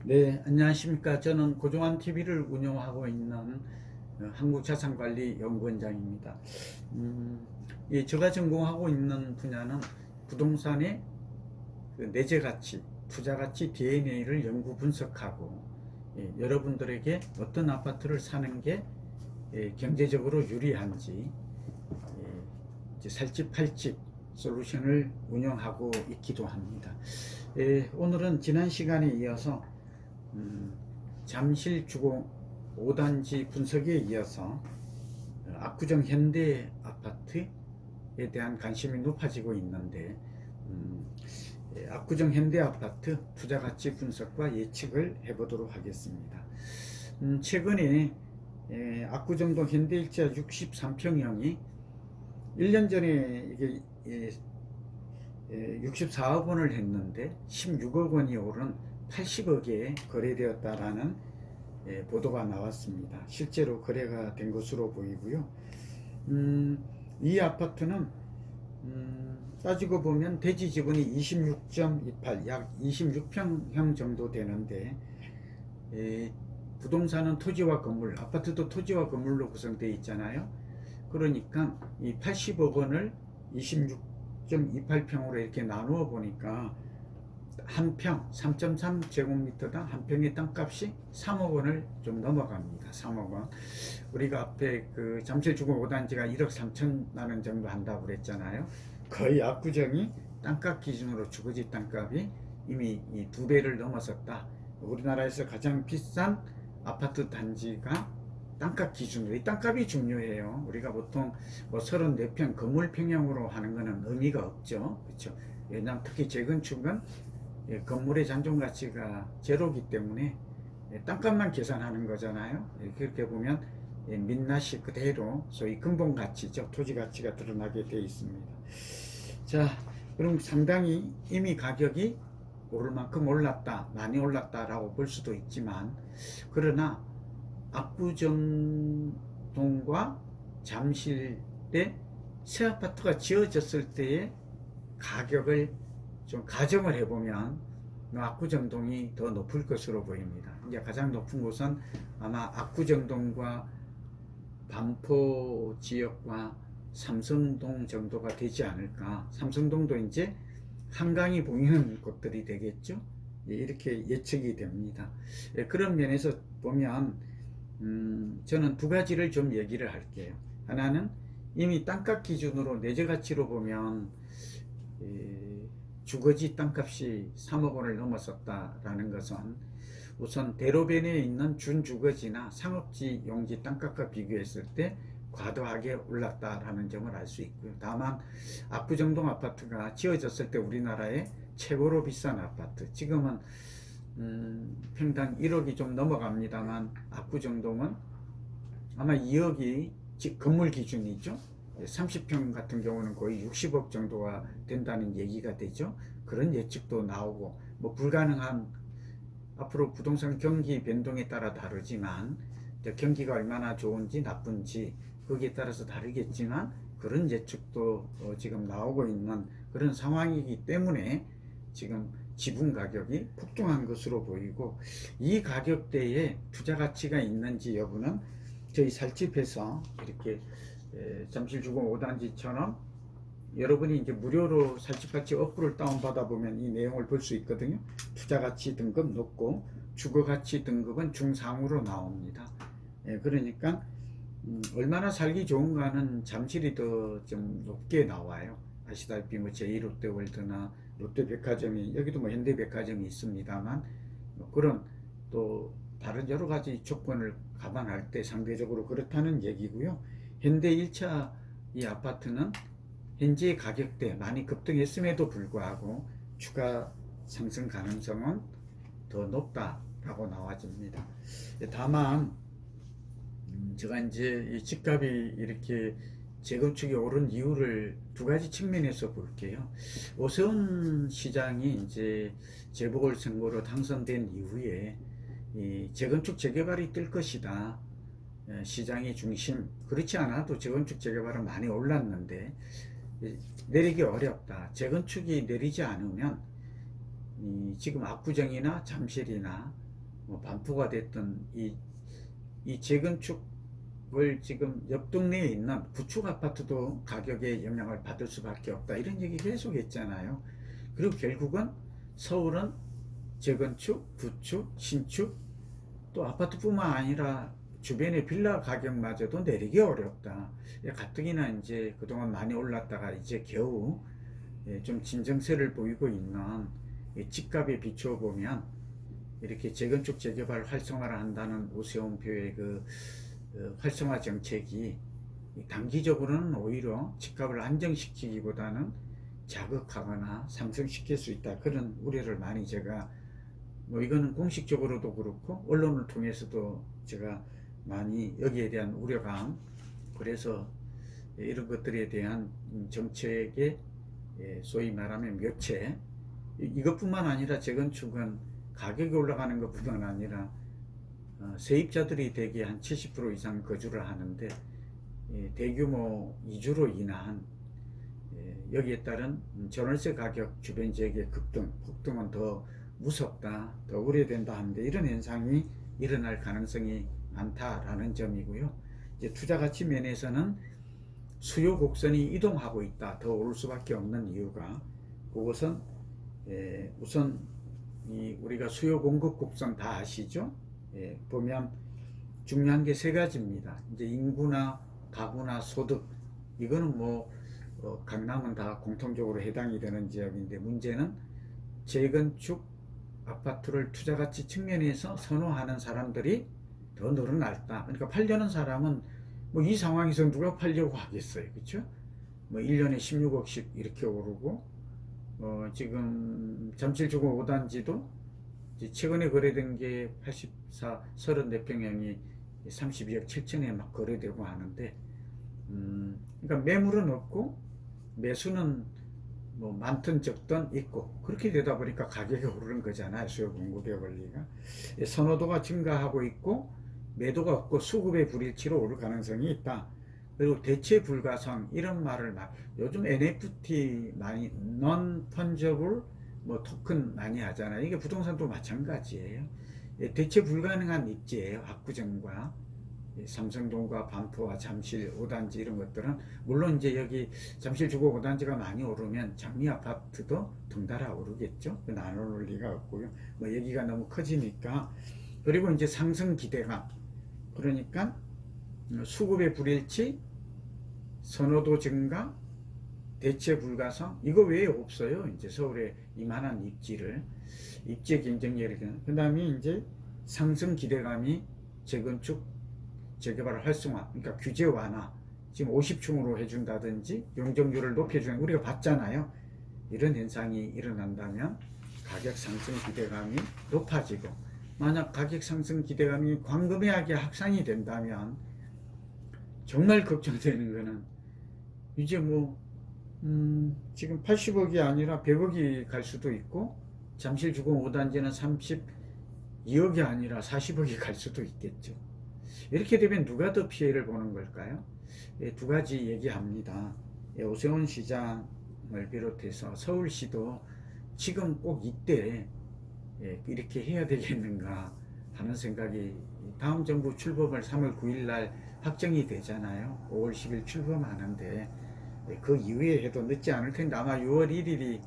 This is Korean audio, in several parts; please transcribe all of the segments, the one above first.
네, 안녕하십니까. 저는 고종환 TV를 운영하고 있는 한국자산관리연구원장입니다. 예, 제가 전공하고 있는 분야는 부동산의 그 내재 가치, 투자 가치 DNA를 연구 분석하고, 여러분들에게 어떤 아파트를 사는 게 경제적으로 유리한지, 이제 살집 팔집 솔루션을 운영하고 있기도 합니다. 오늘은 지난 시간에 이어서 잠실 주공 5단지 분석에 이어서 압구정 현대 아파트에 대한 관심이 높아지고 있는데, 압구정 현대 아파트 투자 가치 분석과 예측을 해보도록 하겠습니다. 최근에 압구정동 현대일자 63평형이 1년 전에 이게 64억 원을 했는데 16억 원이 오른 80억에 거래되었다라는 보도가 나왔습니다. 실제로 거래가 된 것으로 보이고요. 이 아파트는 따지고 보면 대지 지분이 26.28, 약 26평형 정도 되는데, 부동산은 토지와 건물, 아파트도 토지와 건물로 구성되어 있잖아요. 그러니까 이 80억 원을 26.28평으로 이렇게 나누어 보니까 한 평 3.3제곱미터당 한 평의 땅값이 3억 원을 좀 넘어갑니다. 3억 원. 우리가 앞에 그 잠실 주거 5단지가 1억 3천만 원 정도 한다고 그랬잖아요. 거의 압구정이 땅값 기준으로 주거지 땅값이 이미 이 2배를 넘어섰다. 우리나라에서 가장 비싼 아파트 단지가 땅값 기준으로, 이 땅값이 중요해요. 우리가 보통 뭐 34평 건물 평형으로 하는 것은 의미가 없죠. 그렇죠? 왜냐하면 특히 재건축은 건물의 잔존 가치가 제로기 때문에 땅값만 계산하는 거잖아요. 그렇게 보면 민낯이 그대로 소위 근본 가치죠. 토지 가치가 드러나게 되어 있습니다. 자, 그럼 상당히 이미 가격이 오를 만큼 올랐다, 많이 올랐다라고 볼 수도 있지만, 그러나 압구정동과 잠실에 새 아파트가 지어졌을 때의 가격을 좀 가정을 해보면 압구정동이 더 높을 것으로 보입니다. 이제 가장 높은 곳은 아마 압구정동과 반포 지역과 삼성동 정도가 되지 않을까. 삼성동도 이제 한강이 보이는 곳들이 되겠죠. 이렇게 예측이 됩니다. 그런 면에서 보면 저는 두 가지를 좀 얘기를 할게요. 하나는 이미 땅값 기준으로 내재 가치로 보면 주거지 땅값이 3억 원을 넘었었다라는 것은 우선 대로변에 있는 준주거지나 상업지 용지 땅값과 비교했을 때 과도하게 올랐다라는 점을 알 수 있고요. 다만 압구정동 아파트가 지어졌을 때 우리나라의 최고로 비싼 아파트, 지금은 평당 1억이 좀 넘어갑니다만 압구정동은 아마 2억이 건물 기준이죠. 30평 같은 경우는 거의 60억 정도가 된다는 얘기가 되죠. 그런 예측도 나오고, 뭐 불가능한, 앞으로 부동산 경기 변동에 따라 다르지만 경기가 얼마나 좋은지 나쁜지 거기에 따라서 다르겠지만 그런 예측도 지금 나오고 있는 그런 상황이기 때문에 지금 지분 가격이 폭등한 것으로 보이고, 이 가격대에 투자 가치가 있는지 여부는 저희 살집에서 이렇게 잠실주공 5단지처럼 여러분이 이제 무료로 살집가치 어플을 다운받아 보면 이 내용을 볼 수 있거든요. 투자가치 등급 높고 주거가치 등급은 중상으로 나옵니다. 그러니까 얼마나 살기 좋은가는 잠실이 더 좀 높게 나와요. 아시다시피 뭐 제2롯데월드나 롯데백화점이, 여기도 뭐 현대백화점이 있습니다만, 그런 또 다른 여러 가지 조건을 감안할 때 상대적으로 그렇다는 얘기고요. 현대 1차 이 아파트는 현재 가격대 많이 급등했음에도 불구하고 추가 상승 가능성은 더 높다라고 나와집니다. 다만 제가 이제 이 집값이 이렇게 재건축이 오른 이유를 두 가지 측면에서 볼게요. 오세훈 시장이 이제 재보궐선거로 당선된 이후에 이 재건축 재개발이 뜰 것이다, 시장의 중심, 그렇지 않아도 재건축 재개발은 많이 올랐는데 내리기 어렵다, 재건축이 내리지 않으면 지금 압구정이나 잠실이나 뭐 반포가 됐던 이 재건축을 지금 옆 동네에 있는 구축 아파트도 가격에 영향을 받을 수밖에 없다, 이런 얘기 계속 했잖아요. 그리고 결국은 서울은 재건축, 구축, 신축, 또 아파트뿐만 아니라 주변의 빌라 가격마저도 내리기 어렵다. 가뜩이나 이제 그동안 많이 올랐다가 이제 겨우 좀 진정세를 보이고 있는 집값에 비추어 보면, 이렇게 재건축 재개발 활성화를 한다는 오세훈표의 그 활성화 정책이 단기적으로는 오히려 집값을 안정시키기보다는 자극하거나 상승시킬 수 있다, 그런 우려를 많이 제가, 뭐 이거는 공식적으로도 그렇고 언론을 통해서도 제가 많이 여기에 대한 우려감, 그래서 이런 것들에 대한 정책의 소위 말하면 묘체, 이것뿐만 아니라 재건축은 가격이 올라가는 것뿐만 아니라 세입자들이 대개 한 70% 이상 거주를 하는데, 대규모 이주로 인한 여기에 따른 전월세 가격 주변 지역의 폭등은 더 무섭다, 더 우려된다 하는데, 이런 현상이 일어날 가능성이 많다라는 점이고요. 이제 투자 가치 면에서는 수요 곡선이 이동하고 있다, 더 오를 수밖에 없는 이유가, 그것은 우선 우리가 수요 공급 곡선 다 아시죠? 보면 중요한 게 세 가지입니다. 이제 인구나 가구나 소득, 이거는 뭐 강남은 다 공통적으로 해당이 되는 지역인데, 문제는 재건축 아파트를 투자 가치 측면에서 선호하는 사람들이 더 늘어났다. 그러니까 팔려는 사람은 뭐 이 상황에서 누가 팔려고 하겠어요, 그렇죠? 뭐 1년에 16억씩 이렇게 오르고, 지금 잠실주거 5단지도 최근에 거래된 게 34평형이 32억 7천에 막 거래되고 하는데, 그러니까 매물은 없고 매수는 뭐 많든 적든 있고, 그렇게 되다 보니까 가격이 오르는 거잖아요. 수요 공급의 원리가. 선호도가 증가하고 있고 매도가 없고 수급의 불일치로 오를 가능성이 있다. 그리고 대체 불가성, 이런 말을 요즘 NFT 많이, non fungible 뭐 토큰 많이 하잖아요. 이게 부동산도 마찬가지예요. 대체 불가능한 입지예요. 압구정과 삼성동과 반포와 잠실 5단지 이런 것들은, 물론 이제 여기 잠실 주거 5단지가 많이 오르면 장미 아파트도 덩달아 오르겠죠. 나눠 놓을 리가 없고요. 뭐 여기가 너무 커지니까. 그리고 이제 상승 기대감, 그러니까 수급의 불일치, 선호도 증가, 대체 불가성, 이거 외에 없어요. 이제 서울의 이만한 입지의 경쟁력이 되는. 그 다음에 이제 상승 기대감이 재건축 재개발 활성화, 그러니까 규제 완화, 지금 50층으로 해준다든지 용적률을 높여주는, 우리가 봤잖아요. 이런 현상이 일어난다면 가격 상승 기대감이 높아지고, 만약 가격 상승 기대감이 광범위하게 확산이 된다면 정말 걱정되는 거는, 이제 뭐 지금 80억이 아니라 100억이 갈 수도 있고, 잠실주공 5단지는 32억이 아니라 40억이 갈 수도 있겠죠. 이렇게 되면 누가 더 피해를 보는 걸까요? 두 가지 얘기합니다. 오세훈 시장을 비롯해서 서울시도 지금 꼭 이때 이렇게 해야 되겠는가 하는 생각이, 다음 정부 출범을 3월 9일 날 확정이 되잖아요. 5월 10일 출범하는데 그 이후에 해도 늦지 않을 텐데, 아마 6월 1일이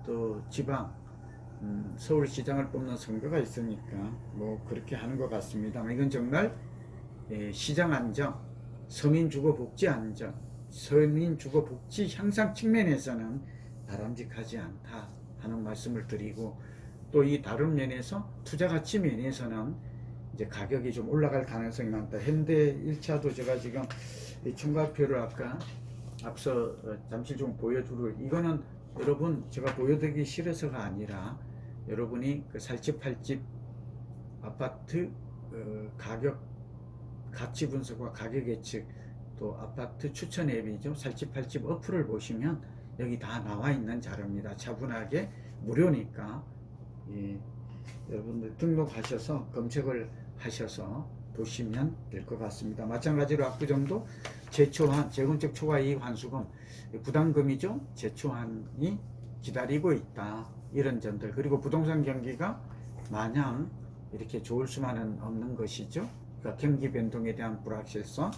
또 지방 서울시장을 뽑는 선거가 있으니까 뭐 그렇게 하는 것 같습니다. 이건 정말 시장 안정, 서민주거 복지 안정, 서민주거 복지 향상 측면에서는 바람직하지 않다 하는 말씀을 드리고, 또 이 다른 면에서 투자 가치 면에서는 이제 가격이 좀 올라갈 가능성이 많다. 현대 1차도 제가 지금 총괄표를 아까 앞서 잠시 좀 보여주고, 이거는 여러분 제가 보여드리기 싫어서가 아니라, 여러분이 그 살집 팔집 아파트 가격 가치 분석과 가격 예측, 또 아파트 추천 앱이죠, 살집 팔집 어플을 보시면 여기 다 나와 있는 자료입니다. 차분하게 무료니까 여러분들 등록하셔서 검색을 하셔서 보시면 될 것 같습니다. 마찬가지로 압구정도 재초한 재건축 초과 이익 환수금 부담금이죠, 재초한이 기다리고 있다, 이런 점들. 그리고 부동산 경기가 마냥 이렇게 좋을 수만은 없는 것이죠. 그러니까 경기 변동에 대한 불확실성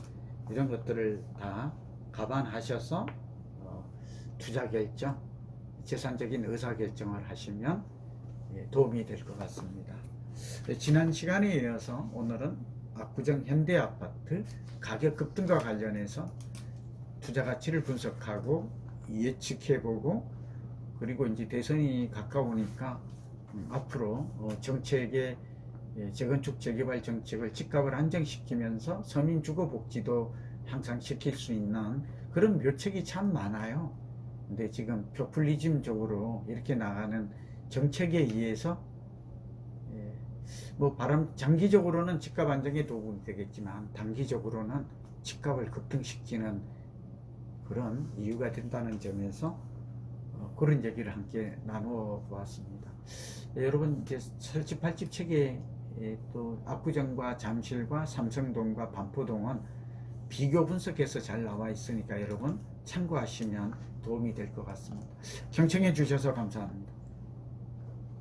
이런 것들을 다 감안하셔서 투자 결정, 재산적인 의사 결정을 하시면 도움이 될 것 같습니다. 지난 시간에 이어서 오늘은 압구정 현대아파트 가격 급등과 관련해서 투자 가치를 분석하고 예측해보고, 그리고 이제 대선이 가까우니까 앞으로 정책의 재건축 재개발 정책을 집값을 안정시키면서 서민 주거 복지도 향상시킬 수 있는 그런 묘책이 참 많아요. 근데 지금 포퓰리즘적으로 이렇게 나가는 정책에 의해서 뭐 장기적으로는 집값 안정에 도움이 되겠지만 단기적으로는 집값을 급등시키는 그런 이유가 된다는 점에서 그런 얘기를 함께 나누어 보았습니다. 여러분 이제 설집 팔집 책에 또 압구정과 잠실과 삼성동과 반포동은 비교 분석해서 잘 나와 있으니까 여러분 참고하시면 도움이 될 것 같습니다. 경청해 주셔서 감사합니다.